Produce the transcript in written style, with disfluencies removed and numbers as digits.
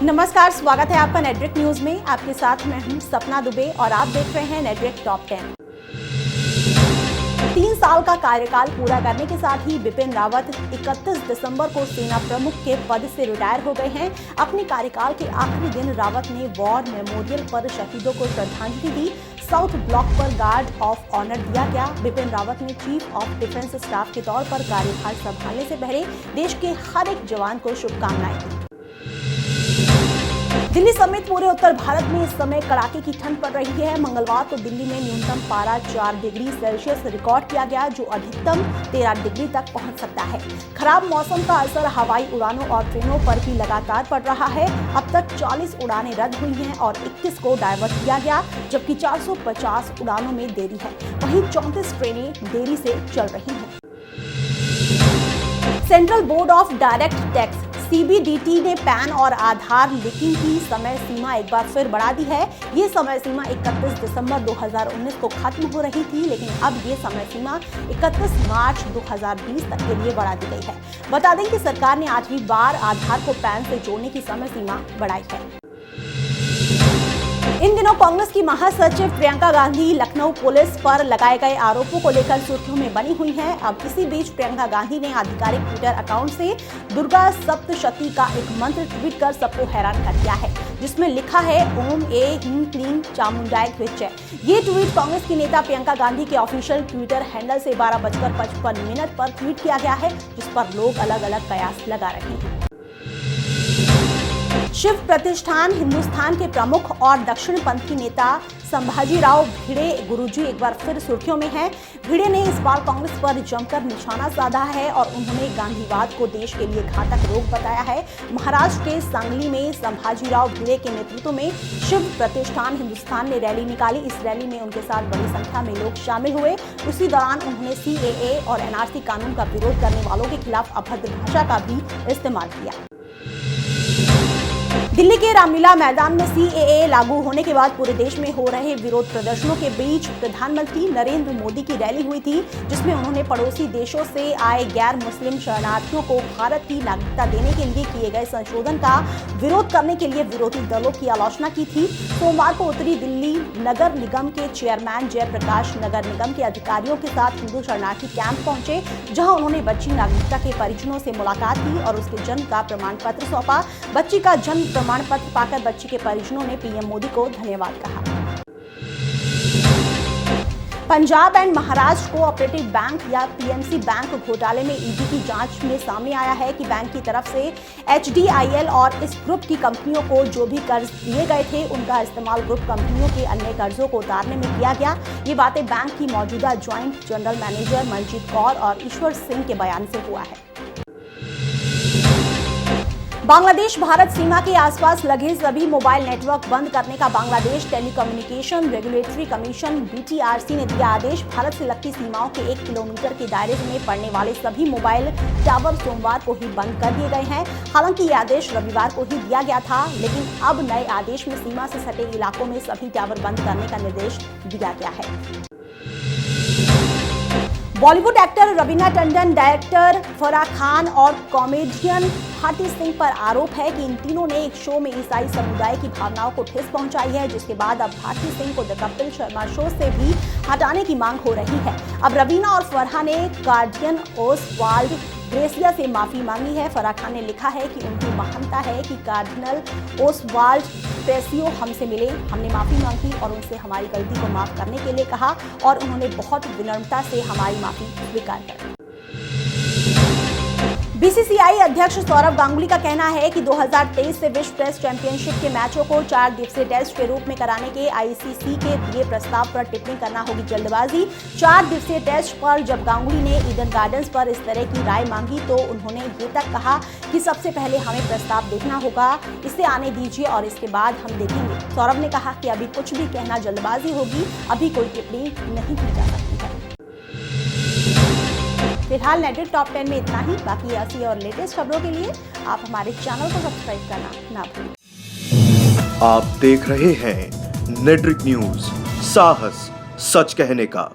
नमस्कार, स्वागत है आपका नेटवर्क न्यूज में। आपके साथ मैं हूं सपना दुबे और आप देख रहे हैं नेटवर्क टॉप 10। 3 साल का कार्यकाल पूरा करने के साथ ही बिपिन रावत 31 दिसंबर को सेना प्रमुख के पद से रिटायर हो गए हैं। अपने कार्यकाल के आखिरी दिन रावत ने वॉर मेमोरियल पर शहीदों को श्रद्धांजलि दी। साउथ ब्लॉक पर गार्ड ऑफ ऑनर दिया गया। बिपिन रावत ने चीफ ऑफ डिफेंस स्टाफ के तौर पर कार्यभार संभालने से पहले देश के हर एक जवान को शुभकामनाएं दी। दिल्ली समेत पूरे उत्तर भारत में इस समय कड़ाके की ठंड पड़ रही है। मंगलवार को दिल्ली में न्यूनतम पारा 4 डिग्री सेल्सियस रिकॉर्ड किया गया, जो अधिकतम 13 डिग्री तक पहुंच सकता है। खराब मौसम का असर हवाई उड़ानों और ट्रेनों पर भी लगातार पड़ रहा है। अब तक 40 उड़ानें रद्द हुई हैं और 21 को डायवर्ट किया गया, जबकि 450 उड़ानों में देरी है। वहीं 34 ट्रेनें देरी से चल रही हैं। Central board of direct tax CBDT ने पैन और आधार लिंकिंग की समय सीमा एक बार फिर बढ़ा दी है। ये समय सीमा 31 दिसंबर 2019 को खत्म हो रही थी, लेकिन अब ये समय सीमा 31 मार्च 2020 तक के लिए बढ़ा दी गई है। बता दें कि सरकार ने 8वीं बार आधार को पैन से जोड़ने की समय सीमा बढ़ाई है। इन दिनों कांग्रेस की महासचिव प्रियंका गांधी लखनऊ पुलिस पर लगाए गए आरोपों को लेकर सुर्खियों में बनी हुई हैं। अब इसी बीच प्रियंका गांधी ने आधिकारिक ट्विटर अकाउंट से दुर्गा सप्तशती का एक मंत्र ट्वीट कर सबको हैरान कर दिया है, जिसमें लिखा है ओम ए ह्रीं क्लीं चामुंडाय विजय। ये ट्वीट कांग्रेस की नेता प्रियंका गांधी के ऑफिशियल ट्विटर हैंडल से 12:55 पर ट्वीट किया गया है, जिस पर लोग अलग अलग कयास लगा रहे हैं। शिव प्रतिष्ठान हिंदुस्तान के प्रमुख और दक्षिणपंथी नेता संभाजीराव भिड़े गुरुजी एक बार फिर सुर्खियों में हैं। भिड़े ने इस बार कांग्रेस पर जमकर निशाना साधा है और उन्होंने गांधीवाद को देश के लिए घातक रोग बताया है। महाराष्ट्र के सांगली में संभाजीराव भिड़े के नेतृत्व में शिव प्रतिष्ठान हिंदुस्तान ने रैली निकाली। इस रैली में उनके साथ बड़ी संख्या में लोग शामिल हुए। उसी दौरान उन्होंने CAA और NRC कानून का विरोध करने वालों के खिलाफ अभद्र भाषा का भी इस्तेमाल किया। दिल्ली के रामलीला मैदान में CAA लागू होने के बाद पूरे देश में हो रहे विरोध प्रदर्शनों के बीच प्रधानमंत्री नरेंद्र मोदी की रैली हुई थी, जिसमें उन्होंने पड़ोसी देशों से आए गैर मुस्लिम शरणार्थियों को भारत की नागरिकता देने के लिए किए गए संशोधन का विरोध करने के लिए विरोधी दलों की आलोचना की थी। सोमवार को उत्तरी दिल्ली नगर निगम के चेयरमैन जयप्रकाश नगर निगम के अधिकारियों के साथ हिंदू शरणार्थी कैंप पहुंचे, जहां उन्होंने बच्ची नागरिकता के परिजनों से मुलाकात की और उसके जन्म का प्रमाण पत्र सौंपा। बच्ची का जन्म प्रमाण पत्र पाकर बच्ची के परिजनों ने PM मोदी को धन्यवाद कहा। Punjab and Maharashtra cooperative bank या PNC बैंक घोटाले में ED की जांच में सामने आया है कि बैंक की तरफ से HDIL और इस ग्रुप की कंपनियों को जो भी कर्ज दिए गए थे, उनका इस्तेमाल ग्रुप कंपनियों के अन्य कर्जों को उतारने में किया गया। ये बातें बैंक की मौजूदा joint general manager Manjeet Kaur और ईश्वर सिंह के बयान से हुआ है। बांग्लादेश भारत सीमा के आसपास लगे सभी मोबाइल नेटवर्क बंद करने का Bangladesh telecommunication regulatory commission BTRC ने दिया आदेश। भारत से लगती सीमाओं के 1 किलोमीटर के दायरे में पड़ने वाले सभी मोबाइल टावर सोमवार को ही बंद कर दिए गए हैं। हालांकि ये आदेश रविवार को ही दिया गया था, लेकिन अब नए आदेश में सीमा से सटे इलाकों में सभी टावर बंद करने का निर्देश दिया गया है। बॉलीवुड एक्टर रवीना टंडन, डायरेक्टर फराह खान और कॉमेडियन भारती सिंह पर आरोप है कि इन तीनों ने एक शो में ईसाई समुदाय की भावनाओं को ठेस पहुंचाई है, जिसके बाद अब भारती सिंह को द कपिल शर्मा शो से भी हटाने की मांग हो रही है। अब रवीना और फराह ने गार्डियन ओसवाल्ड ग्रेसिया से माफी मांगी है। फराह खान ने लिखा है कि उनकी मानता है कि कार्डिनल ओसवाल्ड ग्रेसियो हमसे मिले, हमने माफी मांगी और उनसे हमारी गलती को माफ करने के लिए कहा और उन्होंने बहुत विनम्रता से हमारी माफी स्वीकार कर ली। BCCI अध्यक्ष सौरव गांगुली का कहना है कि 2023 से विश्व टेस्ट चैंपियनशिप के मैचों को 4 दिवसीय टेस्ट के रूप में कराने के ICC के दिए प्रस्ताव पर टिप्पणी करना होगी जल्दबाजी। 4 दिवसीय टेस्ट पर जब गांगुली ने ईडन गार्डन्स पर इस तरह की राय मांगी तो उन्होंने ये तक कहा कि सबसे पहले हमें प्रस्ताव देखना होगा, इसे आने दीजिए और इसके बाद हम देखेंगे। सौरव ने कहा कि अभी कुछ भी कहना जल्दबाजी होगी, अभी कोई टिप्पणी नहीं की जा सकती है। फिलहाल नेटवर्क टॉप 10 में इतना ही। बाकी ऐसी और लेटेस्ट खबरों के लिए आप हमारे चैनल को सब्सक्राइब करना ना भूलें। आप देख रहे हैं नेटवर्क न्यूज, साहस सच कहने का।